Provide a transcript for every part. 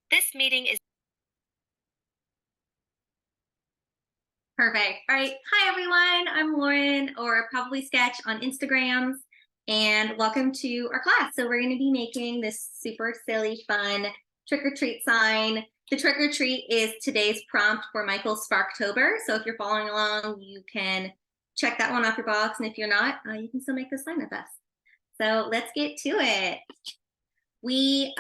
This meeting is Perfect. All right. Hi, everyone. I'm Lauren, or Probably Sketch on Instagrams, and welcome to our class. So we're going to be making this super silly, fun trick-or-treat sign. The trick-or-treat is today's prompt for Michael's Sparktober. So if you're following along, you can check that one off your box. And if you're not, you can still make this sign with us. So let's get to it. We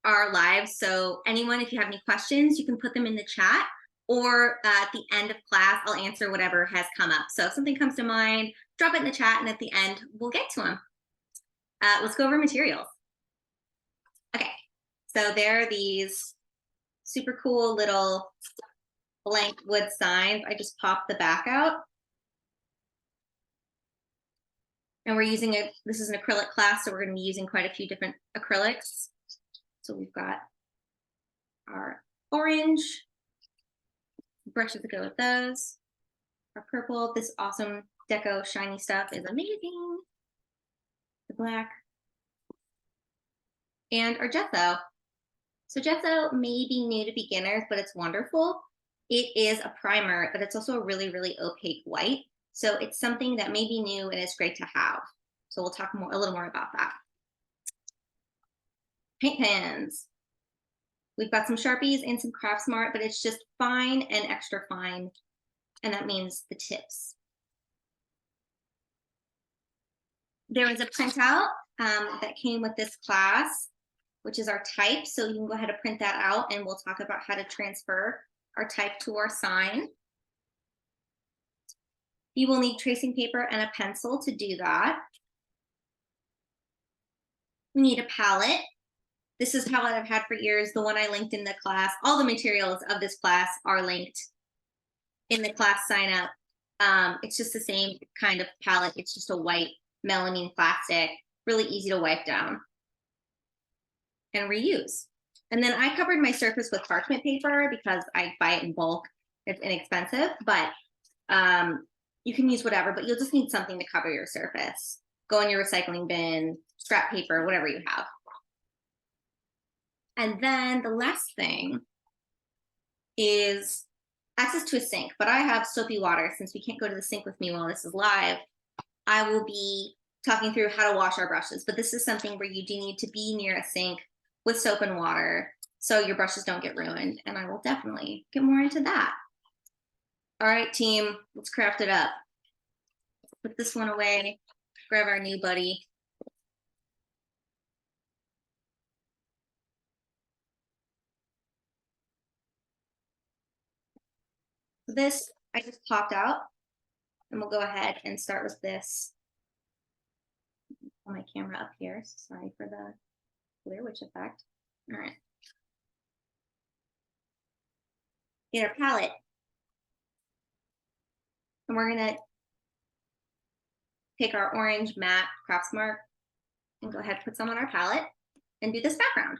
are live, so anyone, if you have any questions, you can put them in the chat, or at the end of class, I'll answer whatever has come up. So if something comes to mind, drop it in the chat, and at the end, we'll get to them. Let's go over materials. Okay, so there are these super cool little blank wood signs. I just popped the back out. And we're using this is an acrylic class, so we're going to be using quite a few different acrylics. So we've got our orange, brushes that go with those, our purple, this awesome deco shiny stuff is amazing, the black, and our gesso. So gesso may be new to beginners, but it's wonderful. It is a primer, but it's also a really, really opaque white. So it's something that may be new and it's great to have. So we'll talk a little more about that. Paint pens. We've got some Sharpies and some Craft Smart, but it's just fine and extra fine. And that means the tips. There was a printout that came with this class, which is our type. So you can go ahead and print that out, and we'll talk about how to transfer our type to our sign. You will need tracing paper and a pencil to do that. We need a palette. This is a palette I've had for years, the one I linked in the class. All the materials of this class are linked in the class sign up. It's just the same kind of palette. It's just a white melamine plastic, really easy to wipe down and reuse. And then I covered my surface with parchment paper because I buy it in bulk. It's inexpensive, but you can use whatever, but you'll just need something to cover your surface. Go in your recycling bin, scrap paper, whatever you have. And then the last thing is access to a sink, but I have soapy water. Since we can't go to the sink with me while this is live, I will be talking through how to wash our brushes, but this is something where you do need to be near a sink with soap and water so your brushes don't get ruined, and I will definitely get more into that. All right, team, let's craft it up. Put this one away, grab our new buddy. This I just popped out, and we'll go ahead and start with this. Put my camera up here. Sorry for the Blair Witch effect. All right. Get our palette. And we're going to take our orange matte Craft Smart and go ahead and put some on our palette and do this background.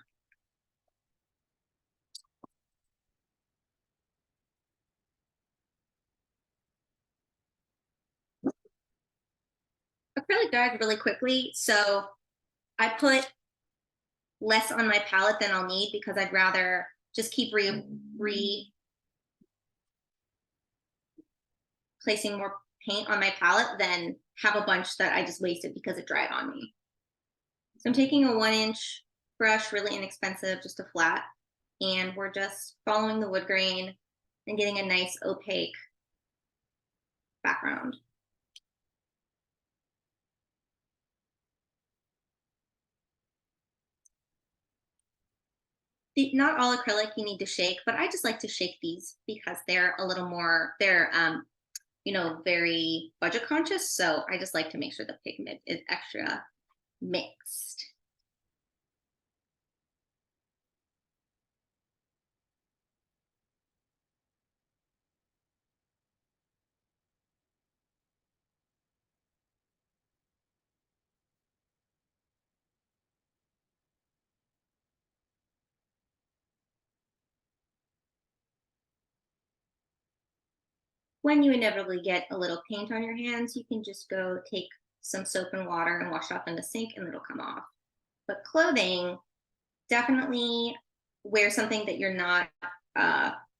Acrylic dries really quickly, so I put less on my palette than I'll need because I'd rather just keep placing more paint on my palette than have a bunch that I just wasted because it dried on me. So I'm taking a 1-inch brush, really inexpensive, just a flat, and we're just following the wood grain and getting a nice opaque background. Not all acrylic you need to shake, but I just like to shake these because they're a little more, they're you know, very budget conscious. So I just like to make sure the pigment is extra mixed. When you inevitably get a little paint on your hands, you can just go take some soap and water and wash it off in the sink and it'll come off. But clothing, definitely wear something that you're not,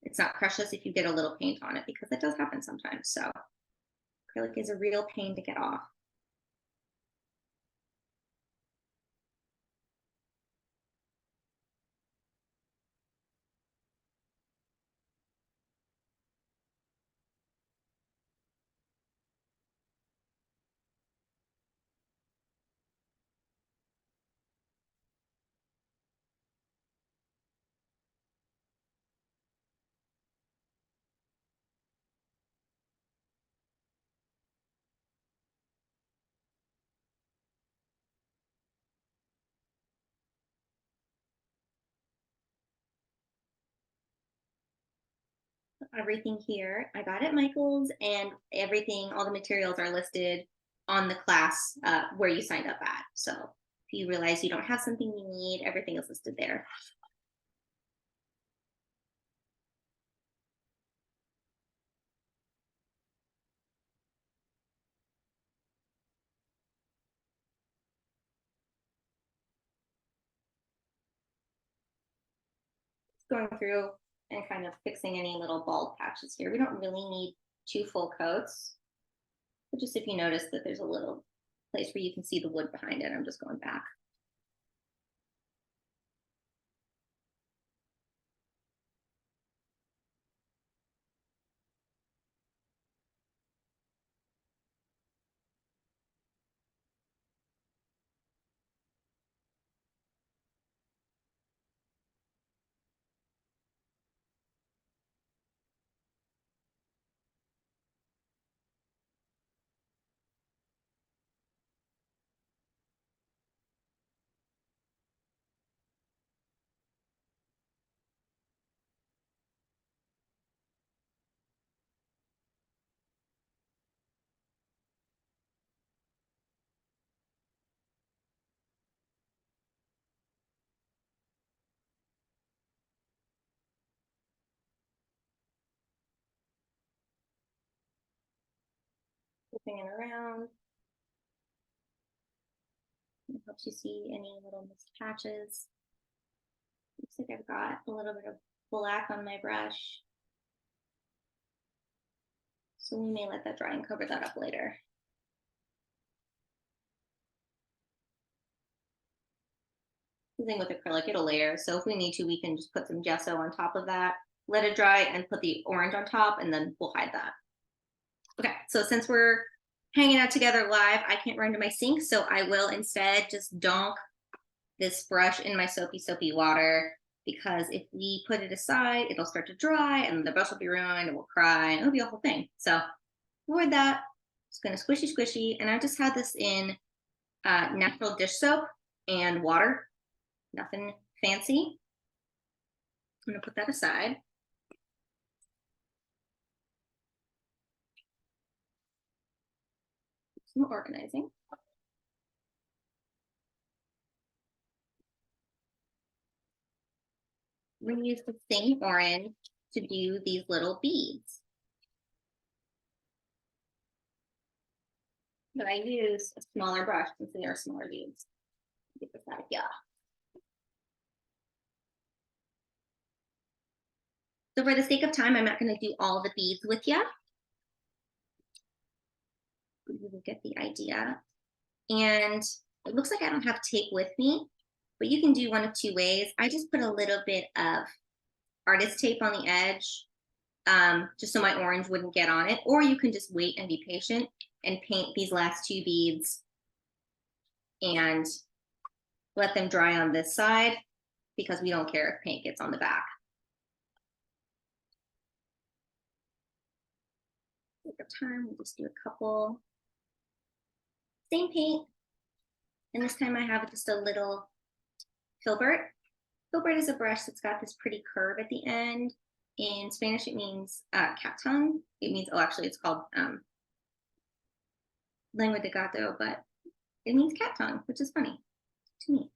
it's not precious if you get a little paint on it, because that does happen sometimes. So acrylic is a real pain to get off. Everything here I got at Michael's, and everything, all the materials are listed on the class where you signed up at. So if you realize you don't have something you need, everything is listed there. Going through and kind of fixing any little bald patches here. We don't really need 2 full coats, but just if you notice that there's a little place where you can see the wood behind it, I'm just going back. Flipping it around. It helps you see any little missed patches. Looks like I've got a little bit of black on my brush, so we may let that dry and cover that up later. The thing with acrylic, it'll layer, so if we need to, we can just put some gesso on top of that, let it dry, and put the orange on top, and then we'll hide that. Okay, so since we're hanging out together live, I can't run to my sink, so I will instead just dunk this brush in my soapy water, because if we put it aside, it'll start to dry and the brush will be ruined and we'll cry and it'll be a whole thing. So avoid that. It's gonna squishy, and I just had this in natural dish soap and water, nothing fancy. I'm gonna put that aside. Some organizing. We're gonna use the same orange to do these little beads. But I use a smaller brush since they are smaller beads. Get this out, yeah. So for the sake of time, I'm not going to do all the beads with you. You will get the idea. And it looks like I don't have tape with me, but you can do one of 2 ways. I just put a little bit of artist tape on the edge, just so my orange wouldn't get on it. Or you can just wait and be patient and paint these last 2 beads and let them dry on this side, because we don't care if paint gets on the back. Take our time, we'll just do a couple. Same paint, and this time I have just a little filbert. Filbert is a brush that's got this pretty curve at the end. In Spanish, it means cat tongue. It means, oh, actually, it's called lengua de gato, but it means cat tongue, which is funny to me.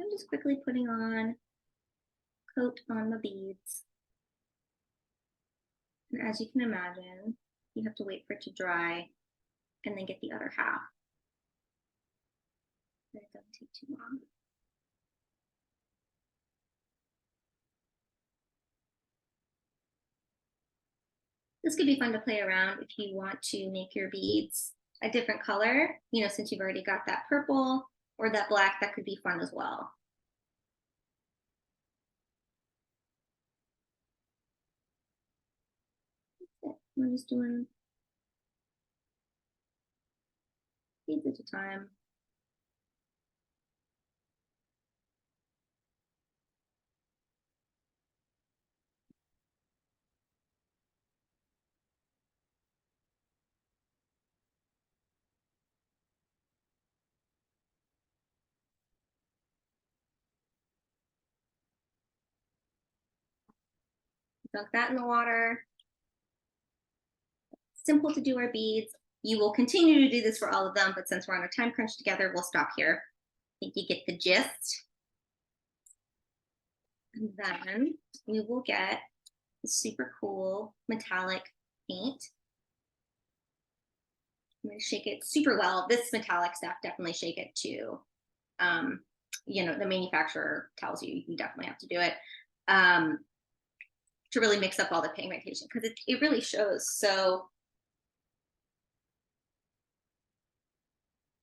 I'm just quickly putting on coat on the beads. And as you can imagine, you have to wait for it to dry and then get the other half. It doesn't take too long. This could be fun to play around if you want to make your beads a different color, you know, since you've already got that purple or that black, that could be fun as well. We're just doing beads at a time. Dunk that in the water. Simple to do our beads. You will continue to do this for all of them, but since we're on a time crunch together, we'll stop here. I think you get the gist. And then we will get the super cool metallic paint. I'm going to shake it super well. This metallic stuff, definitely shake it too. You know, the manufacturer tells you you definitely have to do it to really mix up all the pigmentation, because it really shows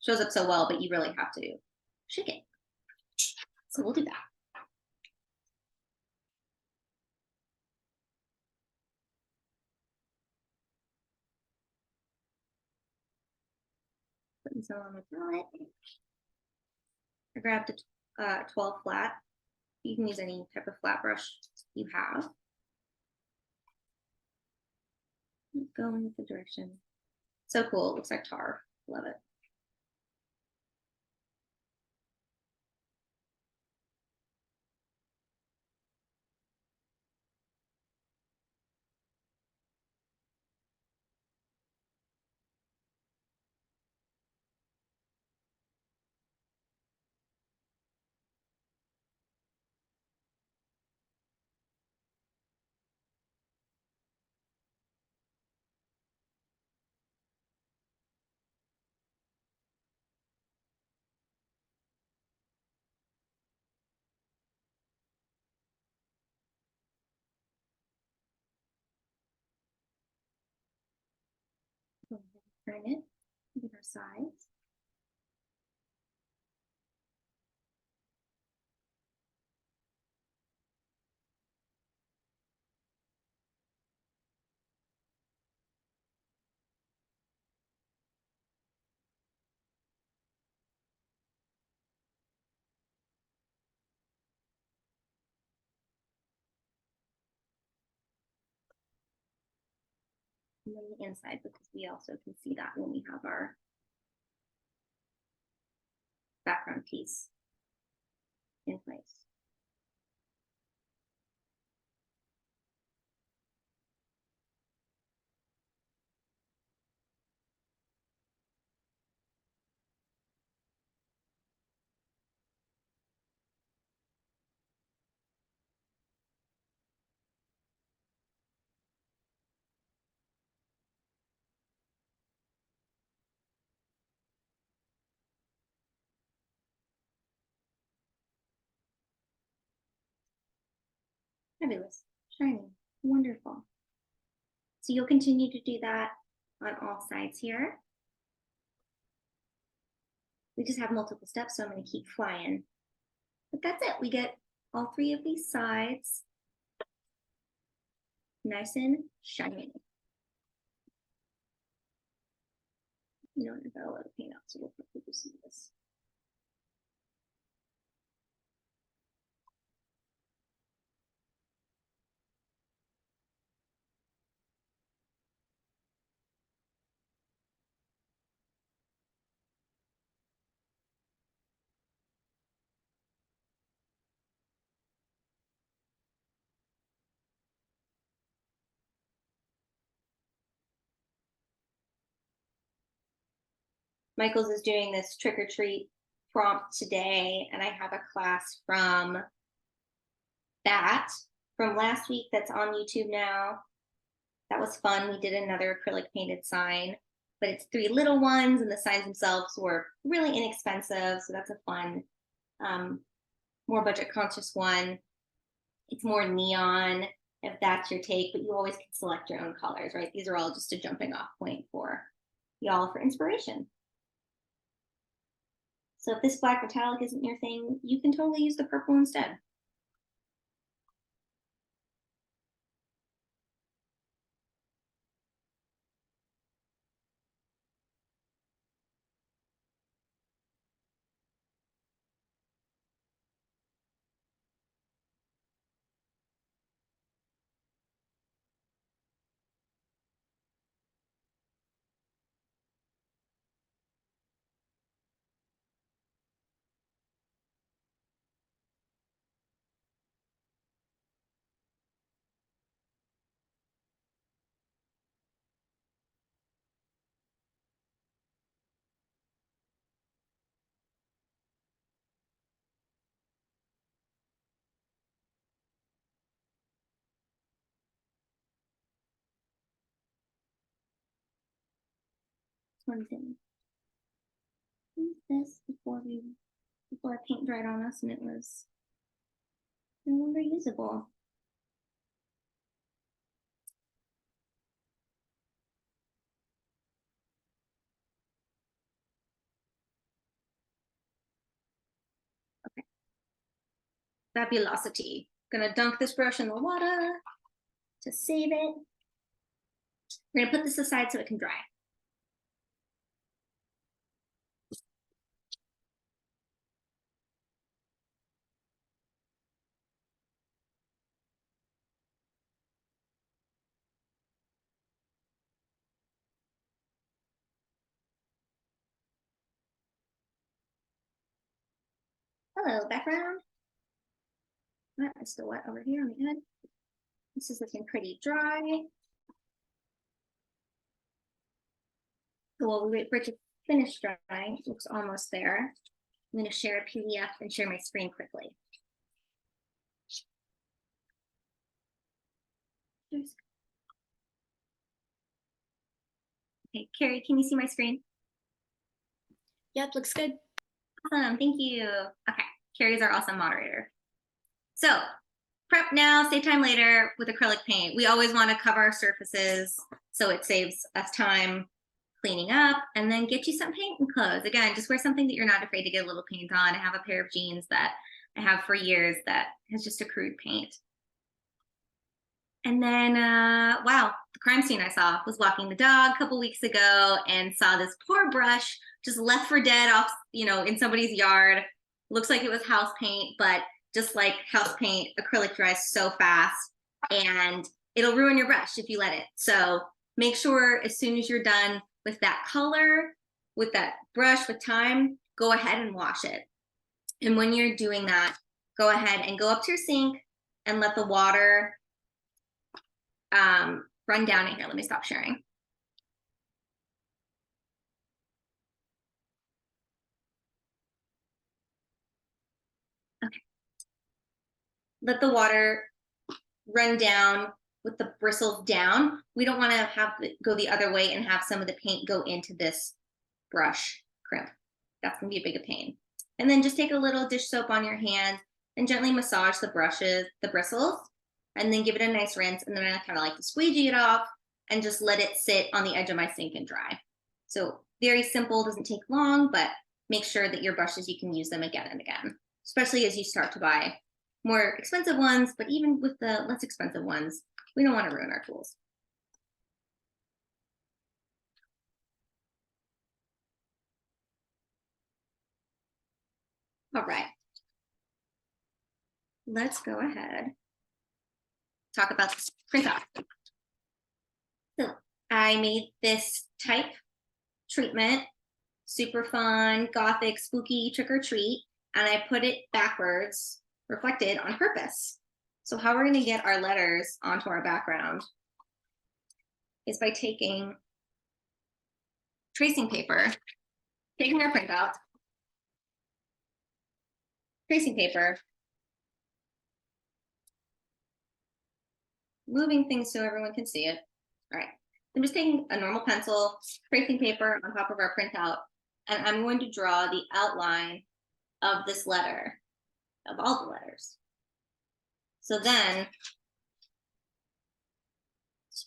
shows up so well, but you really have to shake it. So we'll do that. Putting some on my palette. I grabbed a 12 flat. You can use any type of flat brush you have. Going with the direction. So cool. It looks like tar. Love it. Turn it, get our sides. And then the inside, because we also can see that when we have our background piece in place. Fabulous, shiny, wonderful. So you'll continue to do that on all sides here. We just have multiple steps, so I'm going to keep flying. But that's it. We get all three of these sides nice and shiny. You know, I've got a lot of paint out, so we'll quickly do some of this. Michael's is doing this trick or treat prompt today, and I have a class from that from last week that's on YouTube now. That was fun. We did another acrylic painted sign, but it's 3 little ones, and the signs themselves were really inexpensive, so that's a fun, more budget conscious one. It's more neon. if that's your take, but you always can select your own colors, right? These are all just a jumping off point for y'all for inspiration. So if this black metallic isn't your thing, you can totally use the purple instead. One thing. This before I paint dried on us and it was no longer usable. Okay. Fabulosity. Gonna dunk this brush in the water to save it. We're gonna put this aside so it can dry. Hello, background. That is still wet over here on the edge. This is looking pretty dry. So while we wait for it to finish drying, it looks almost there. I'm going to share a PDF and share my screen quickly. Okay, Carrie, can you see my screen? Yep, looks good. Awesome, thank you. Okay, Carrie's our awesome moderator. So prep now, save time later with acrylic paint. We always want to cover our surfaces so it saves us time cleaning up, and then get you some paint and clothes. Again, just wear something that you're not afraid to get a little paint on. I have a pair of jeans that I have for years that has just accrued paint. And then, wow, the crime scene I saw was walking the dog a couple weeks ago and saw this poor brush just left for dead off, in somebody's yard. Looks like it was house paint, but just like house paint, acrylic dries so fast and it'll ruin your brush if you let it. So make sure as soon as you're done with that color, with that brush, with time, go ahead and wash it. And when you're doing that, go ahead and go up to your sink and let the water run down in here. Let me stop sharing. Okay. Let the water run down with the bristles down. We don't want to have it go the other way and have some of the paint go into this brush crimp. That's gonna be a big pain. And then just take a little dish soap on your hand and gently massage the bristles, and then give it a nice rinse. And then I kind of like to squeegee it off and just let it sit on the edge of my sink and dry. So very simple, doesn't take long, but make sure that your brushes, you can use them again and again, especially as you start to buy more expensive ones. But even with the less expensive ones, we don't want to ruin our tools. All right. Let's go ahead. Talk about this print off. So I made this type treatment, super fun, gothic, spooky trick or treat, and I put it backwards, reflected on purpose. So how we're gonna get our letters onto our background is by taking tracing paper, taking our printout, tracing paper, moving things so everyone can see it. All right, I'm just taking a normal pencil, tracing paper on top of our printout, and I'm going to draw the outline of this letter, of all the letters. So then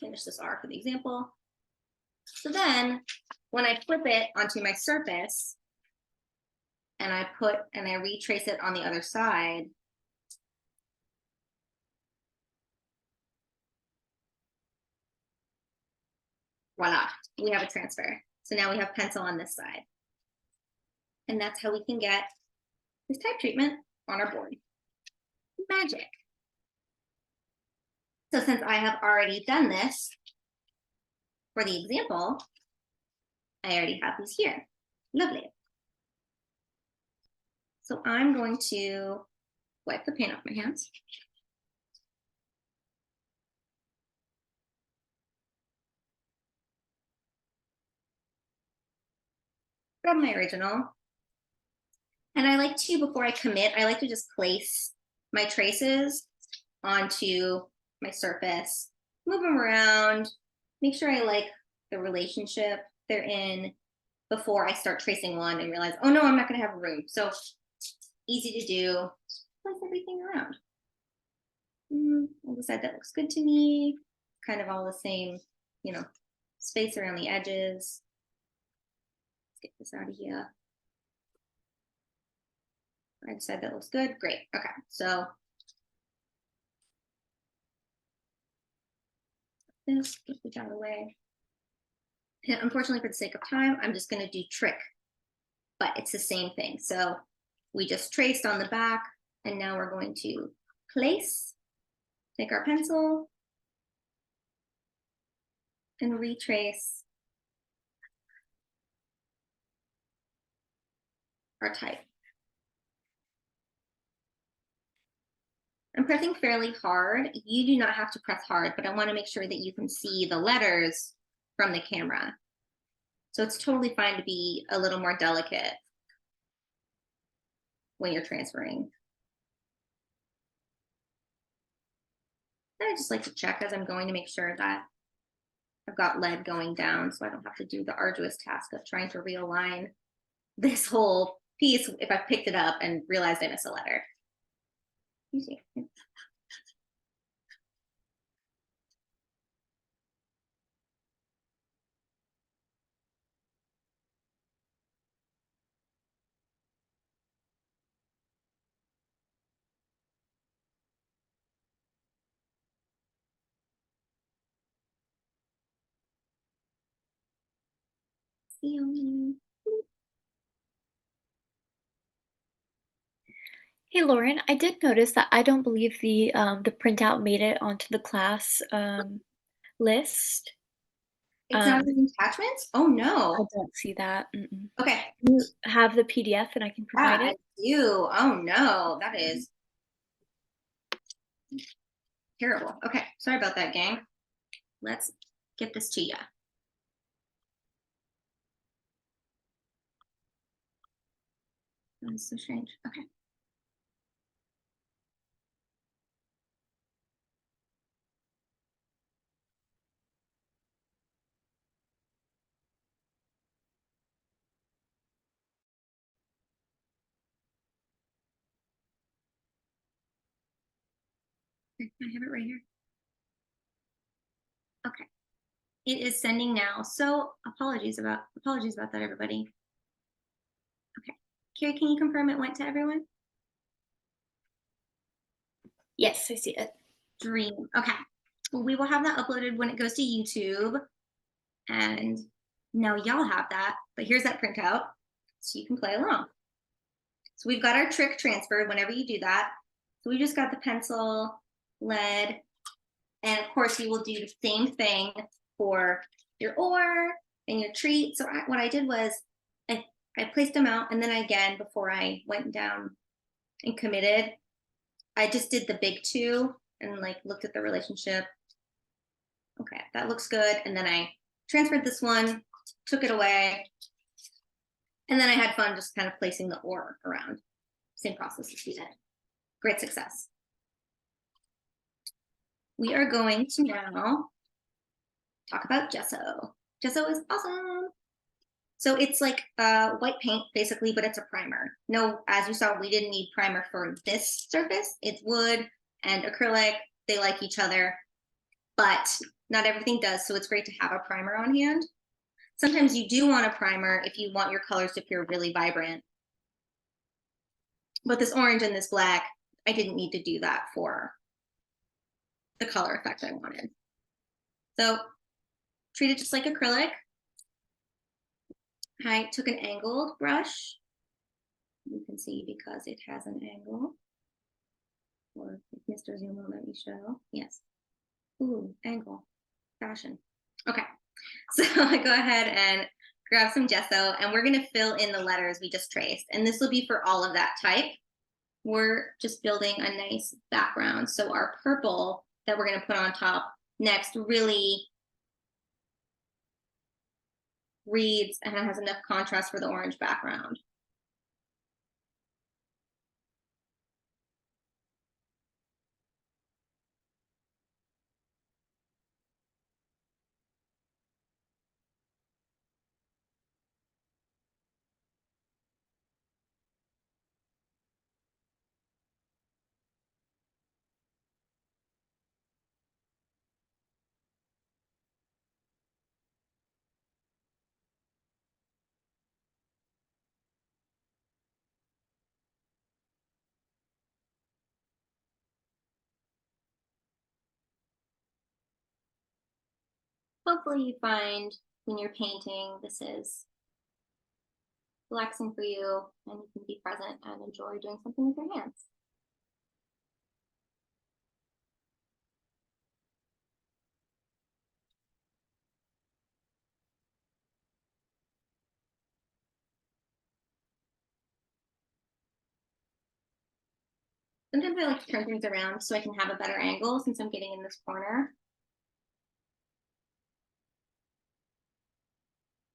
finish this R for the example. So then when I flip it onto my surface and I retrace it on the other side, voila, we have a transfer. So now we have pencil on this side. And that's how we can get this type treatment on our board. Magic. So since I have already done this for the example, I already have these here. Lovely. So I'm going to wipe the paint off my hands. Grab my original. And I like to, before I commit, I like to just place my traces onto my surface, move them around, make sure I like the relationship they're in before I start tracing one and realize, oh no, I'm not gonna have room. So easy to do, just place everything around. On the side that looks good to me, kind of all the same, you know, space around the edges. Let's get this out of here. Right side that looks good, great, okay, so this, get it out of the way. And unfortunately, for the sake of time, I'm just going to do trick, but it's the same thing. So we just traced on the back, and now we're going to place, take our pencil, and retrace our type. I'm pressing fairly hard. You do not have to press hard, but I want to make sure that you can see the letters from the camera. So it's totally fine to be a little more delicate when you're transferring. And I just like to check as I'm going to make sure that I've got lead going down so I don't have to do the arduous task of trying to realign this whole piece if I picked it up and realized I missed a letter. You see. Hey Lauren, I did notice that I don't believe the printout made it onto the class list. It's not in attachments? Oh I no. don't see that. Okay. Do you have the PDF and I can Yeah, provide I it? do. Oh no, that is terrible. Okay, sorry about that, gang. Let's get this to you. That's so strange. Okay. I have it right here. Okay. It is sending now. So apologies about that, everybody. Okay. Carrie, can you confirm it went to everyone? Yes, I see it. Dream. Okay. Well, we will have that uploaded when it goes to YouTube. And now y'all have that. But here's that printout so you can play along. So we've got our trick transferred whenever you do that. So we just got the pencil, lead, and of course you will do the same thing for your ore and your treat. So what I did was I placed them out, and then again, before I went down and committed, I just did the big two and like looked at the relationship. Okay, that looks good. And then I transferred this one, took it away, and then I had fun just kind of placing the ore around. Same process as we did. Great success. We are going to now talk about gesso. Gesso is awesome. So it's like white paint basically, but it's a primer. No, as you saw, we didn't need primer for this surface. It's wood and acrylic. They like each other, but Not everything does, so it's great to have a primer on hand. Sometimes you do want a primer if you want your colors to appear really vibrant. But this orange and this black, I didn't need to do that for the color effect I wanted. So treat it just like acrylic. I took an angled brush. You can see because it has an angle. Or if Mr. Zoom will let me show. Yes. Ooh, angle. Fashion. Okay. So I go ahead and grab some gesso, and we're going to fill in the letters we just traced. And this will be for all of that type. We're just building a nice background. So our purple that we're going to put on top next really reads and it has enough contrast for the orange background. Hopefully you find when you're painting, this is relaxing for you and you can be present and enjoy doing something with your hands. Sometimes I like to turn things around so I can have a better angle since I'm getting in this corner.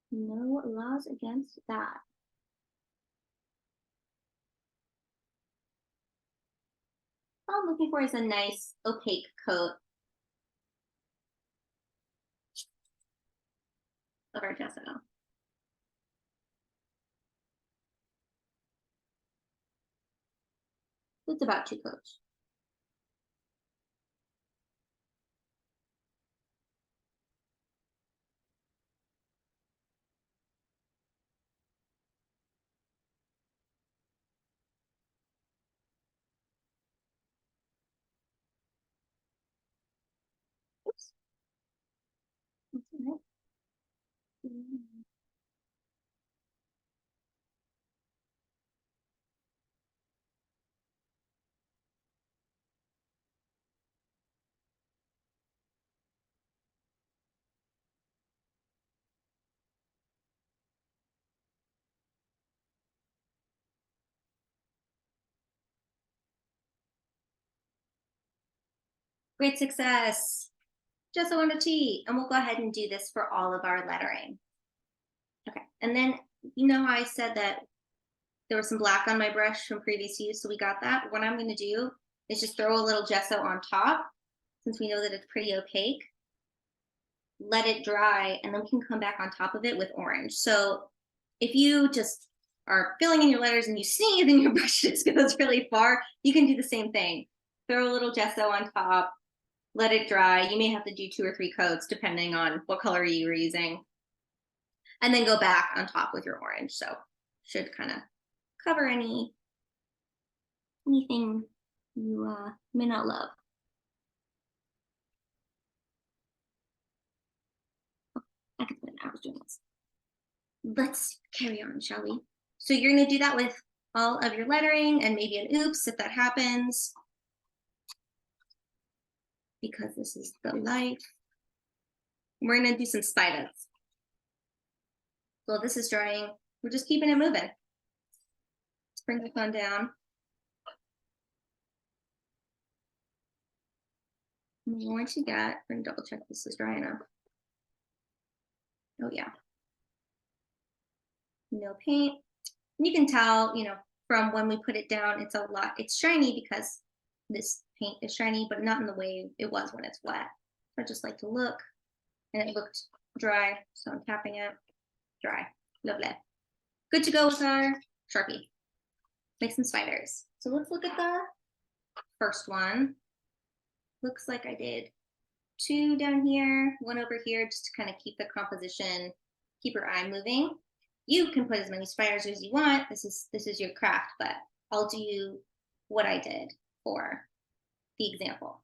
No laws against that. All I'm looking for is a nice opaque coat of our gesso. It's about 2 coats. Oops. That's all right. Great success. Gesso on a T. And we'll go ahead and do this for all of our lettering. Okay, and then you know how I said that there was some black on my brush from previous use, so we got that. What I'm going to do is just throw a little gesso on top, since we know that it's pretty opaque. Let it dry, and then we can come back on top of it with orange. So if you just are filling in your letters and you sneeze and your brush just goes really far, you can do the same thing. Throw a little gesso on top, let it dry. You may have to do 2 or 3 coats depending on what color you were using. And then go back on top with your orange. So should kind of cover anything you may not love. I could put an hours doing this. Let's carry on, shall we? So you're going to do that with all of your lettering and maybe an oops if that happens. Because this is the life. We're going to do some spiders. So this is drying. We're just keeping it moving. Let's bring the fun down. Once you got, we're going to double check this is dry enough. Oh yeah. No paint. You can tell, from when we put it down, it's shiny because this paint is shiny, but not in the way it was when it's wet. I just like to look, and it looked dry, so I'm tapping it. Dry. Lovely. Good to go with our Sharpie. Make some spiders. So let's look at the first one. Looks like I did two down here, one over here, just to kind of keep the composition, keep your eye moving. You can put as many spiders as you want. This is your craft, but I'll do what I did for the example.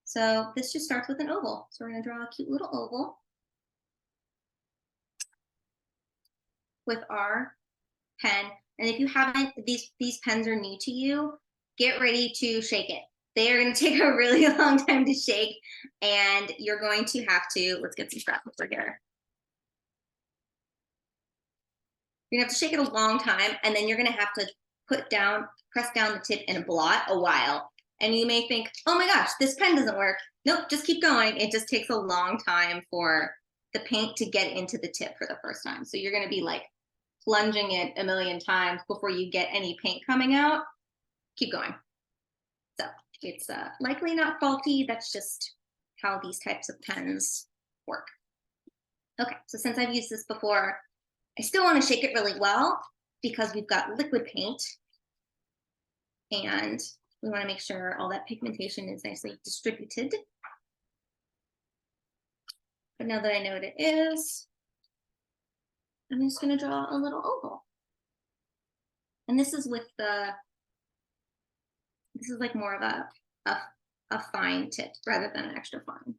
So this just starts with an oval. So we're going to draw a cute little oval with our pen. And if you haven't, these pens are new to you, get ready to shake it. They are going to take a really long time to shake, and you're going to have to, let's get some scrap paper here. You're gonna have to shake it a long time, and then you're gonna have to press down the tip in a blot a while. And you may think, oh my gosh, this pen doesn't work. Nope, just keep going. It just takes a long time for the paint to get into the tip for the first time. So you're gonna be like plunging it a million times before you get any paint coming out. Keep going. So it's likely not faulty. That's just how these types of pens work. Okay, so since I've used this before, I still want to shake it really well because we've got liquid paint, and we want to make sure all that pigmentation is nicely distributed. But now that I know what it is, I'm just going to draw a little oval. And this is with this is like more of a fine tip rather than an extra fine.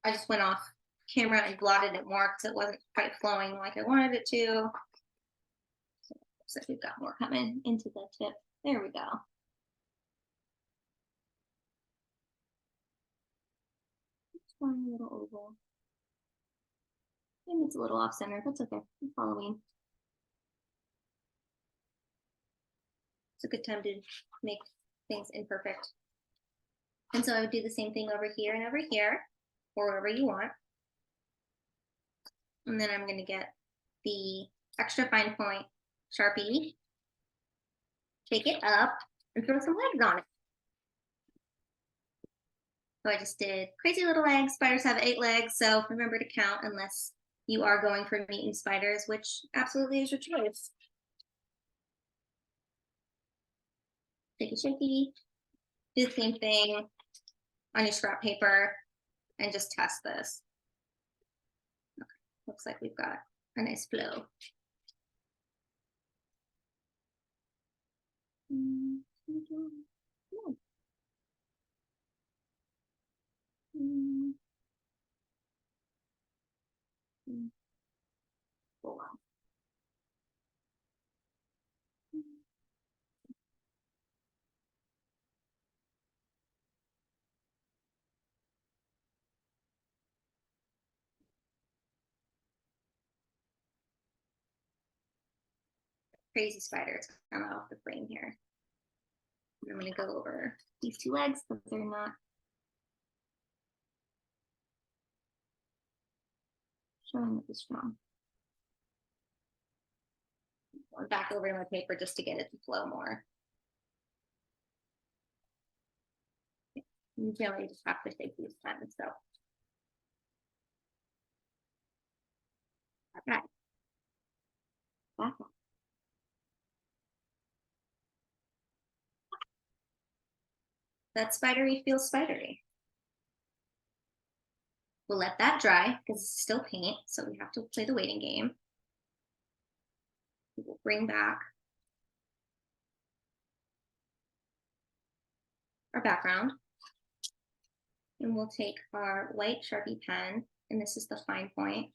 I just went off camera and blotted it more because it wasn't quite flowing like I wanted it to. So it looks like we've got more coming into the tip. There we go. Just one little oval. And it's a little off center. That's okay. It's Halloween. It's a good time to make things imperfect. And so I would do the same thing over here and over here, or wherever you want. And then I'm going to get the extra fine point Sharpie, take it up, and throw some legs on it. So I just did crazy little legs. Spiders have 8 legs, so remember to count unless you are going for mutant spiders, which absolutely is your choice. Take a shaky, do the same thing on your scrap paper, and just test this. Okay, looks like we've got a nice flow. Oh, wow. Crazy spiders come out of the frame here. I'm going to go over these 2 legs because they're not showing up as strong. Going back over to my paper just to get it to flow more. You really just have to take these pens. So, okay. Back up. That spidery feels spidery. We'll let that dry because it's still paint, so we have to play the waiting game. We'll bring back our background, and we'll take our white Sharpie pen, and this is the fine point,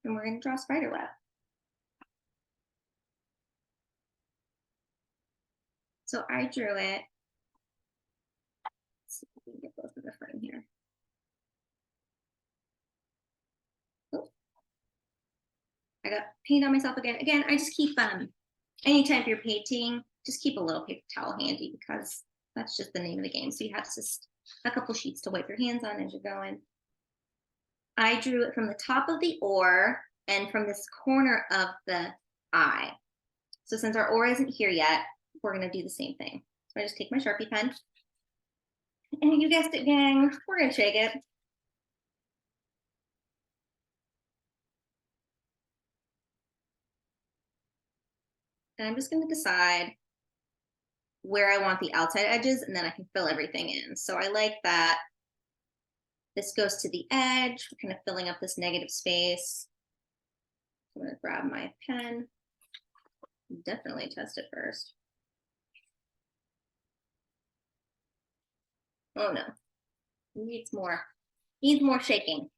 and we're going to draw a spider web. So I drew it. Let's see if we can get both of the frame here. Oh, I got paint on myself again. Again, I just keep anytime you're painting, just keep a little paper towel handy because that's just the name of the game. So you have just a couple sheets to wipe your hands on as you're going. I drew it from the top of the oar and from this corner of the eye. So since our oar isn't here yet, we're going to do the same thing. So I just take my Sharpie pen. And you guessed it, gang, we're gonna shake it. And I'm just gonna decide where I want the outside edges, and then I can fill everything in. So I like that this goes to the edge. We're kind of filling up this negative space. I'm gonna grab my pen. Definitely test it first. Oh no, needs more. Needs more shaking.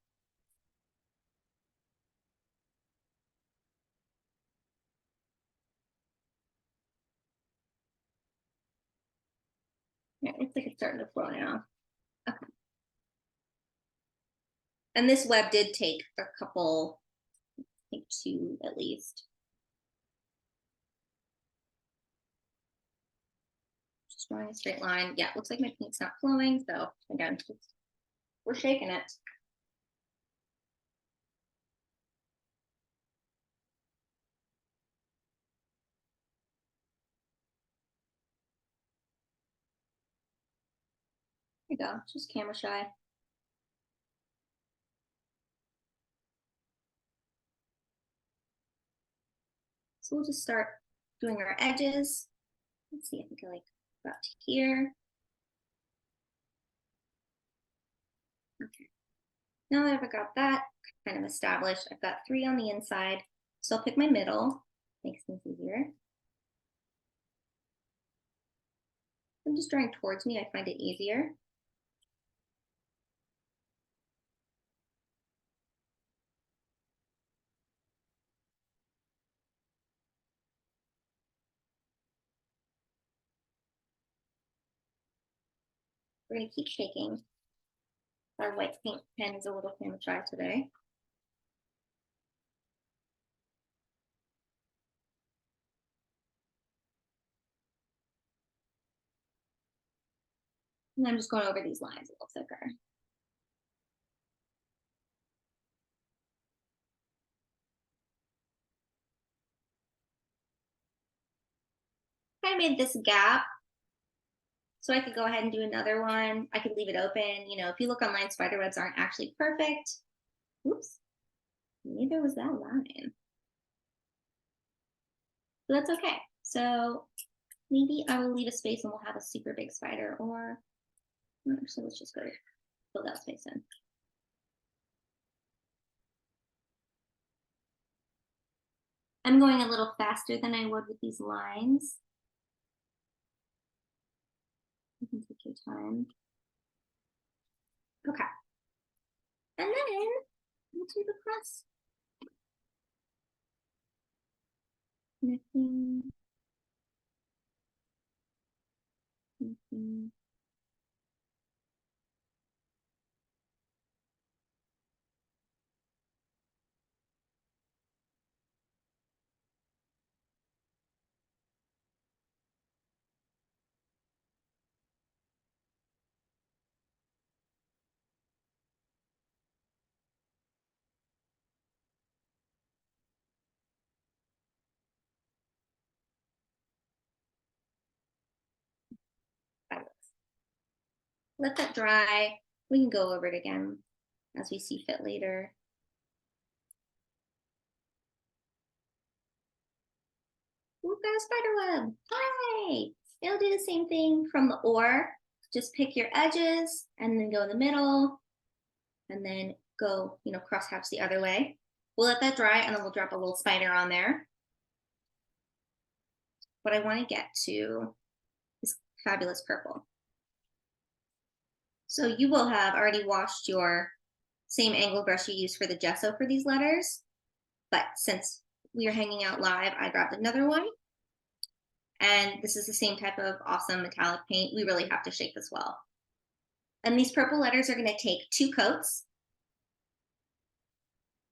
Yeah, it looks like it's starting to flow now. Okay. And this web did take a couple, I think 2 at least. Just drawing a straight line. Yeah, looks like my paint's not flowing. So again, we're shaking it. There you go, just camera shy. So we'll just start doing our edges. Let's see, I think I like about to here. Okay. Now that I've got that kind of established, I've got 3 on the inside. So I'll pick my middle, makes things easier. I'm just drawing towards me, I find it easier. We're gonna keep shaking. Our white paint pen is a little camera shy today. And I'm just going over these lines a little thicker. I made this gap, so I could go ahead and do another one. I could leave it open. You know, if you look online, spider webs aren't actually perfect. Oops, neither was that line. So that's okay. So maybe I will leave a space and we'll have a super big spider, or actually, let's just go fill that space in. I'm going a little faster than I would with these lines. You can take your time. Okay. And then we'll do the crust. Nothing. Nothing. Let that dry. We can go over it again as we see fit later. We've got a spider web. Hi! It'll do the same thing from the or. Just pick your edges and then go in the middle and then go, you know, cross hatch the other way. We'll let that dry and then we'll drop a little spider on there. What I want to get to is fabulous purple. So you will have already washed your same angle brush you used for the gesso for these letters. But since we are hanging out live, I grabbed another one. And this is the same type of awesome metallic paint. We really have to shake this well. And these purple letters are going to take 2 coats.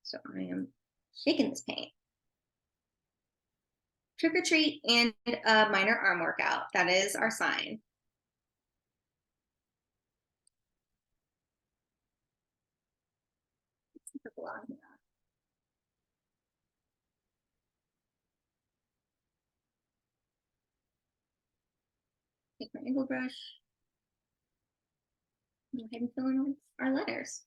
So I am shaking this paint. Trick or treat and a minor arm workout. That is our sign. Purple on here. Take my angle brush, go ahead and fill in our letters.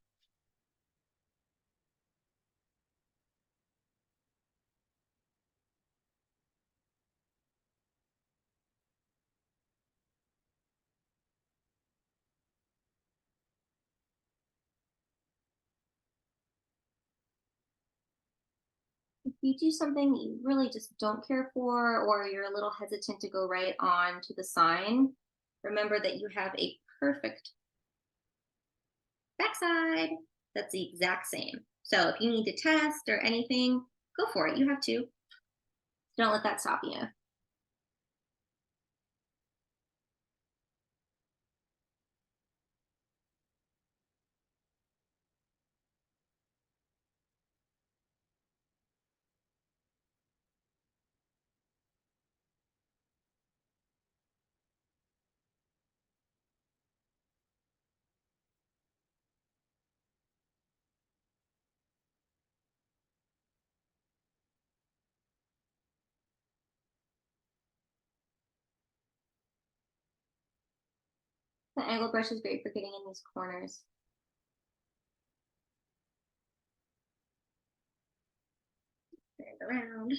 If you do something that you really just don't care for, or you're a little hesitant to go right on to the sign, remember that you have a perfect backside that's the exact same. So if you need to test or anything, go for it. You have to. Don't let that stop you. The angle brush is great for getting in these corners. Turn it around.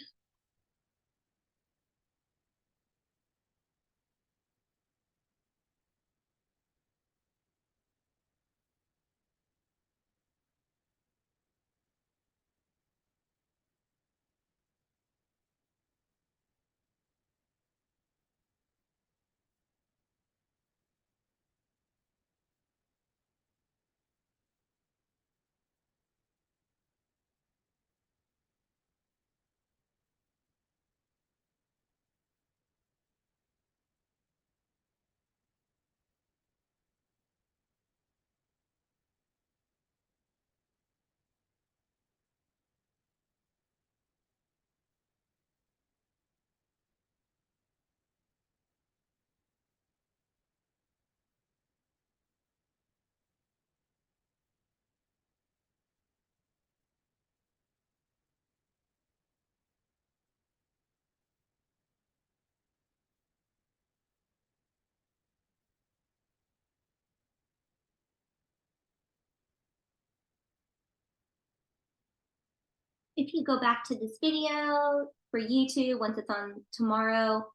If you go back to this video for YouTube, once it's on tomorrow,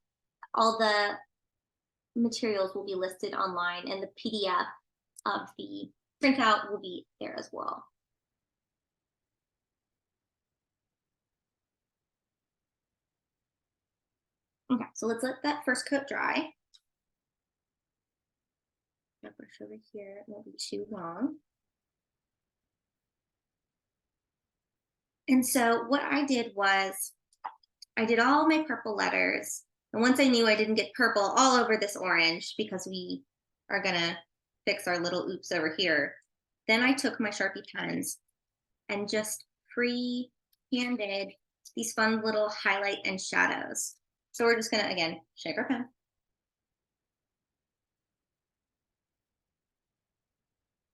all the materials will be listed online and the PDF of the printout will be there as well. Okay, so let's let that first coat dry. That brush over here, it won't be too long. And so what I did was I did all my purple letters. And once I knew I didn't get purple all over this orange, because we are gonna fix our little oops over here, then I took my Sharpie pens and just free-handed these fun little highlight and shadows. So we're just gonna, again, shake our pen.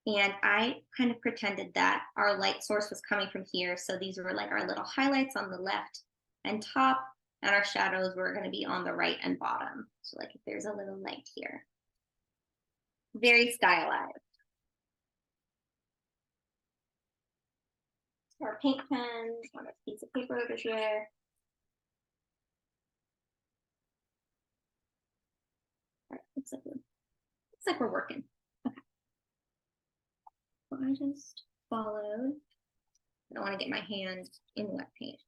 And I kind of pretended that our light source was coming from here. So these were like our little highlights on the left and top, and our shadows were going to be on the right and bottom. So like if there's a little light here. Very stylized. So our paint pens on a piece of paper over here. All right, looks like we're working. Okay. So I just followed. I don't want to get my hand in wet paint.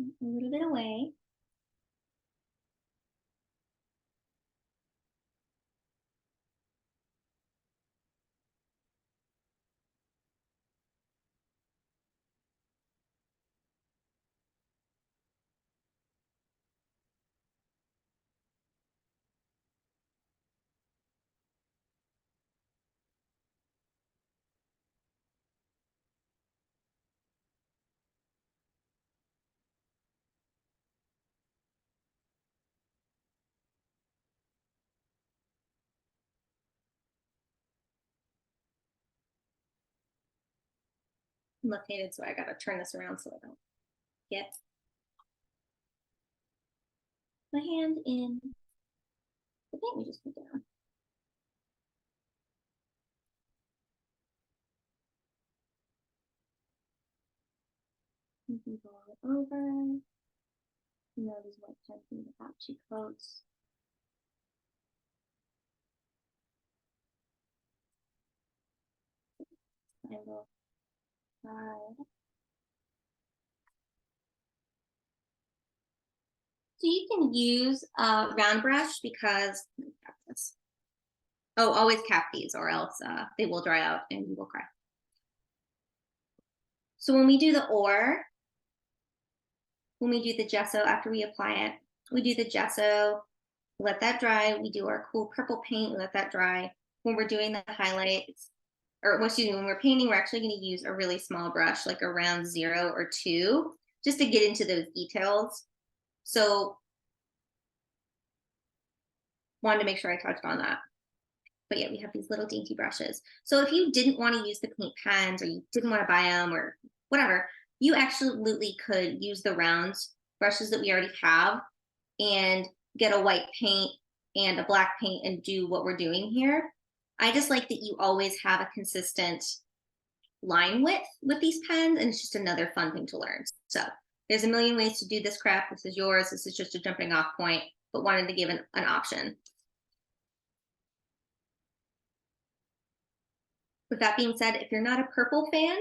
A little bit away. I'm left-handed, so I gotta turn this around so I don't get my hand in the paint we just put down. You can go all over. You know, these white pens in the top 2 coats. I will side. So you can use a round brush because, oh, always cap these or else they will dry out and you will cry. So when we do the ore, when we do the gesso after we apply it, we do the gesso, let that dry. We do our cool purple paint, we let that dry. When we're doing the highlights, or excuse me, when we're painting, we're actually going to use a really small brush, like around 0 or 2, just to get into those details. So wanted to make sure I touched on that. But yeah, we have these little dainty brushes. So if you didn't want to use the paint pens or you didn't want to buy them or whatever, you absolutely could use the rounds brushes that we already have and get a white paint and a black paint and do what we're doing here. I just like that you always have a consistent line width with these pens, and it's just another fun thing to learn. So there's a million ways to do this craft. This is yours. This is just a jumping off point, but wanted to give an option. With that being said, if you're not a purple fan,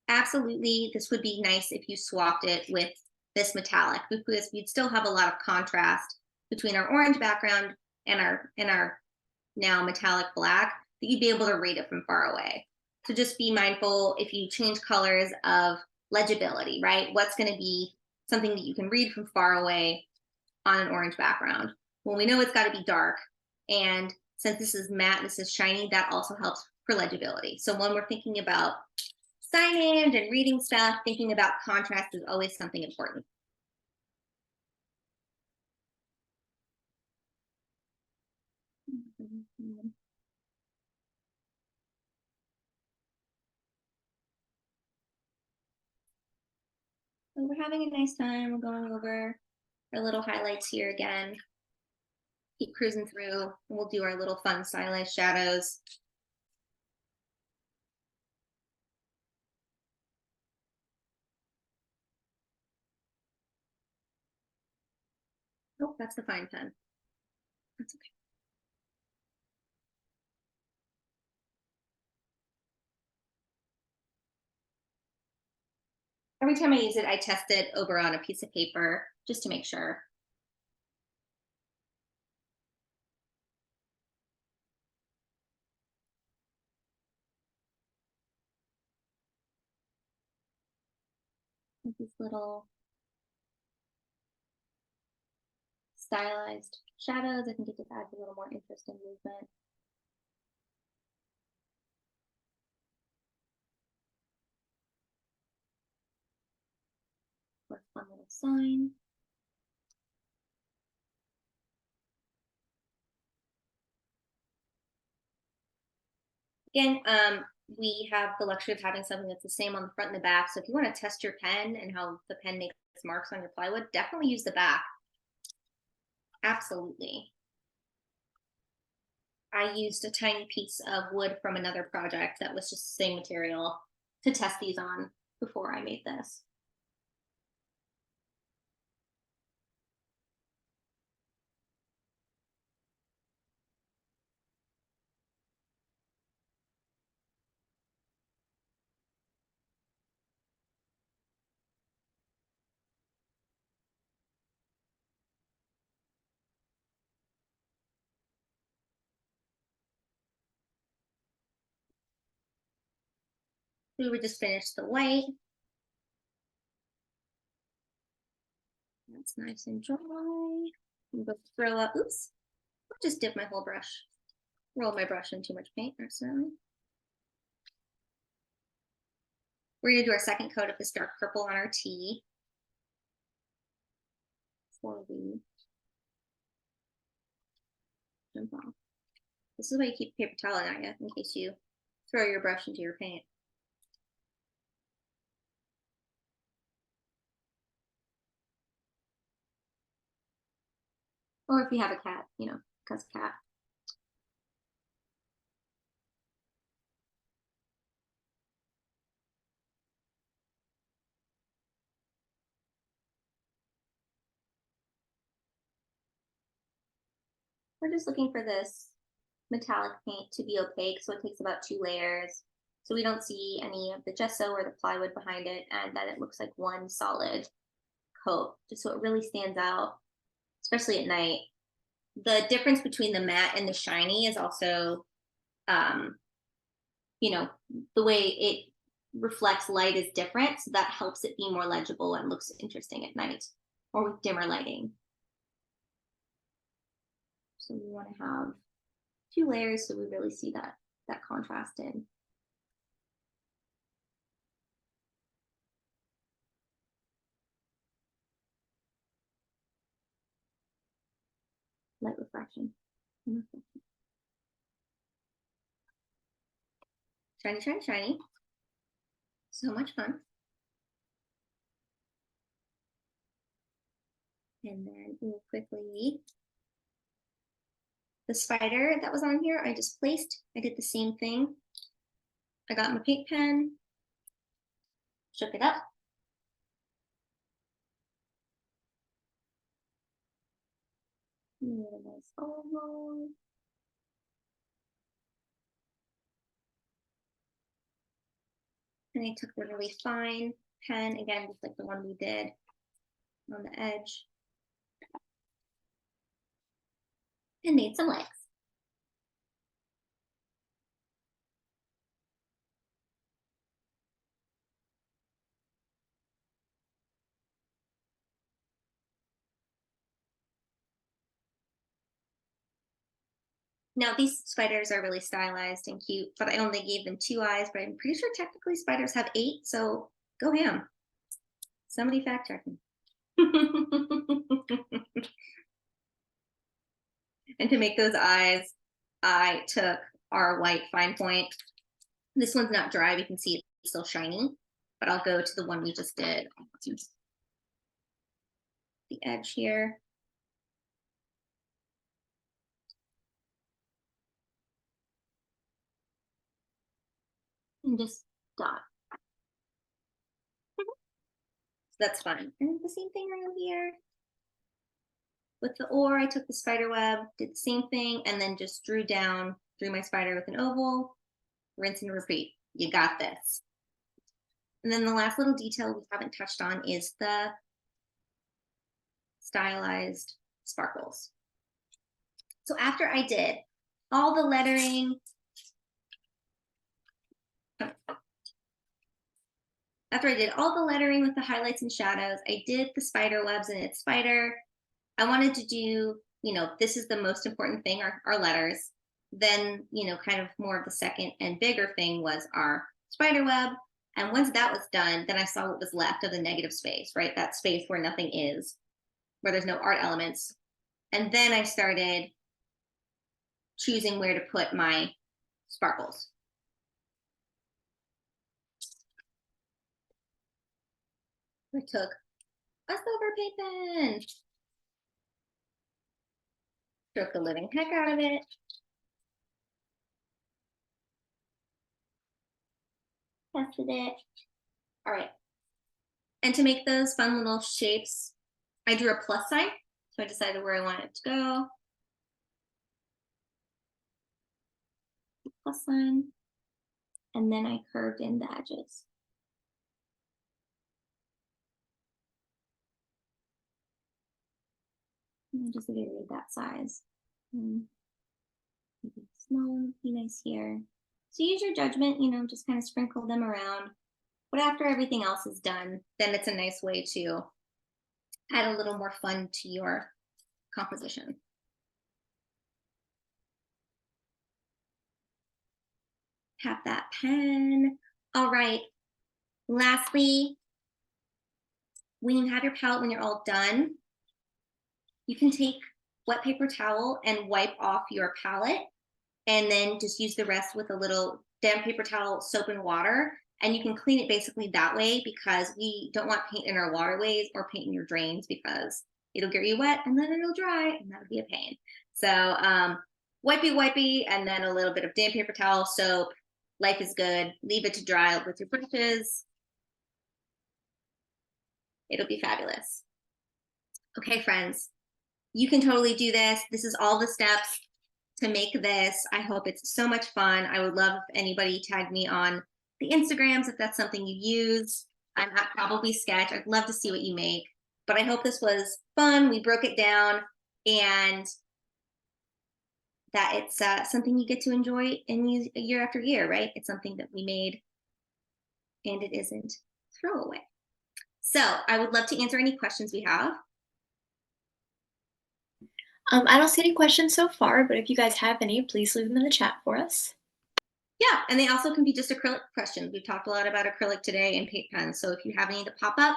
absolutely, this would be nice if you swapped it with this metallic, because we'd still have a lot of contrast between our orange background and our now metallic black, that you'd be able to read it from far away. So just be mindful if you change colors of legibility, right? What's going to be something that you can read from far away on an orange background? Well, we know it's got to be dark, and since this is matte, this is shiny, that also helps for legibility. So when we're thinking about signage and reading stuff, thinking about contrast is always something important. So we're having a nice time. We're going over our little highlights here again. Keep cruising through, and we'll do our little fun stylized shadows. Oh, that's the fine pen. That's okay. Every time I use it, I test it over on a piece of paper just to make sure. These little stylized shadows, I think it just adds a little more interest and movement. For a fun little sign. Again, we have the luxury of having something that's the same on the front and the back. So if you want to test your pen and how the pen makes marks on your plywood, definitely use the back. Absolutely. I used a tiny piece of wood from another project that was just the same material to test these on before I made this. We would just finish the white. That's nice and dry. Go throw up. Oops. I'll just dip my whole brush. Roll my brush in too much paint, accidentally. We're going to do our second coat of this dark purple on our tea. Before we jump off. This is why you keep a paper towel on you, in case you throw your brush into your paint. Or if you have a cat, because cat. We're just looking for this metallic paint to be opaque, so it takes about 2 layers. So we don't see any of the gesso or the plywood behind it, and then it looks like one solid coat, just so it really stands out, especially at night. The difference between the matte and the shiny is also, um, you know, the way it reflects light is different, so that helps it be more legible and looks interesting at night or with dimmer lighting. So we want to have 2 layers so we really see that contrast in. Light refraction. Shiny, shiny, shiny. So much fun. And then we'll quickly, the spider that was on here, I just placed. I did the same thing. I got my paint pen, shook it up. Made a nice oval. And I took the really fine pen, again, just like the one we did on the edge, and made some legs. Now these spiders are really stylized and cute, but I only gave them 2 eyes, but I'm pretty sure technically spiders have 8, so go ham. Somebody fact check me. And to make those eyes, I took our white fine point. This one's not dry, you can see it's still shiny, but I'll go to the one we just did. The edge here. And just dot. So that's fine. And the same thing around here. With the oar, I took the spider web, did the same thing, and then just drew my spider with an oval, rinse and repeat. You got this. And then the last little detail we haven't touched on is the stylized sparkles. So after I did all the lettering, with the highlights and shadows, I did the spider webs and its spider. I wanted to do, this is the most important thing, our letters. Then, kind of more of the second and bigger thing was our spider web. And once that was done, then I saw what was left of the negative space, right? That space where nothing is, where there's no art elements. And then I started choosing where to put my sparkles. I took a silver paint pen, stroked the living heck out of it. Tested it. All right. And to make those fun little shapes, I drew a plus sign. So I decided where I want it to go. Plus sign. And then I curved in the edges. And just varied that size. Small, be nice here. So use your judgment, just kind of sprinkle them around. But after everything else is done, then it's a nice way to add a little more fun to your composition. Have that pen. All right. Lastly, when you have your palette, when you're all done, you can take wet paper towel and wipe off your palette, and then just use the rest with a little damp paper towel, soap and water. And you can clean it basically that way, because we don't want paint in our waterways or paint in your drains, because it'll get you wet and then it'll dry and that'll be a pain. So wipey wipey and then a little bit of damp paper towel, soap. Life is good. Leave it to dry with your brushes. It'll be fabulous. Okay, friends, you can totally do this. This is all the steps to make this. I hope it's so much fun. I would love if anybody tagged me on the Instagrams if that's something you use. I'm at Probably Sketch. I'd love to see what you make. But I hope this was fun. We broke it down and that it's something you get to enjoy and use year after year, right? It's something that we made and it isn't throwaway. So I would love to answer any questions we have. I don't see any questions so far, but if you guys have any, please leave them in the chat for us. Yeah, and they also can be just acrylic questions. We've talked a lot about acrylic today and paint pens. So if you have any that pop up,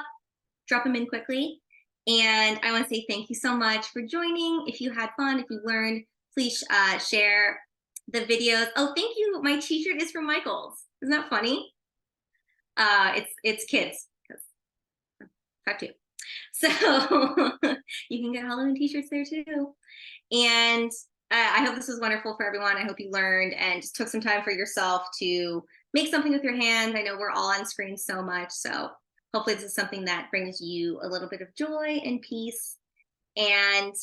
drop them in quickly. And I want to say thank you so much for joining. If you had fun, if you learned, please share the videos. Oh, thank you. My t-shirt is from Michael's. Isn't that funny? It's kids. Part two. So you can get Halloween t-shirts there too. And I hope this was wonderful for everyone. I hope you learned and just took some time for yourself to make something with your hands. I know we're all on screen so much. So hopefully this is something that brings you a little bit of joy and peace. And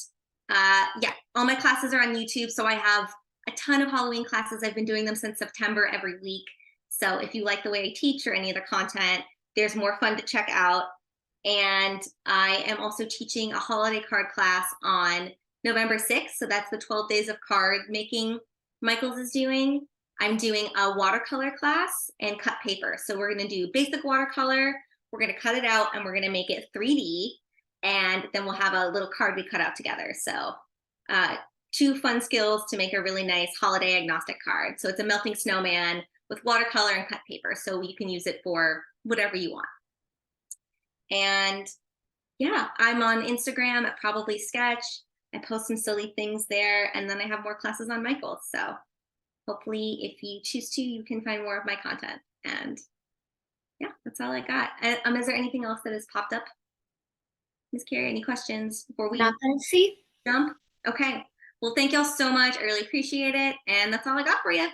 yeah, all my classes are on YouTube. So I have a ton of Halloween classes. I've been doing them since September every week. So if you like the way I teach or any other content, there's more fun to check out. And I am also teaching a holiday card class on November 6th. So that's the 12 days of card making Michaels is doing. I'm doing a watercolor class and cut paper. So we're going to do basic watercolor. We're going to cut it out and we're going to make it 3D. And then we'll have a little card we cut out together. So two fun skills to make a really nice holiday agnostic card. So it's a melting snowman with watercolor and cut paper. So you can use it for whatever you want. And yeah, I'm on Instagram at Probably Sketch. I post some silly things there, and then I have more classes on Michael's. So hopefully, if you choose to, you can find more of my content. And yeah, that's all I got. Is there anything else that has popped up, Miss Carrie? Any questions before Not we that I see. jump? Okay. Well, thank y'all so much. I really appreciate it. And that's all I got for you.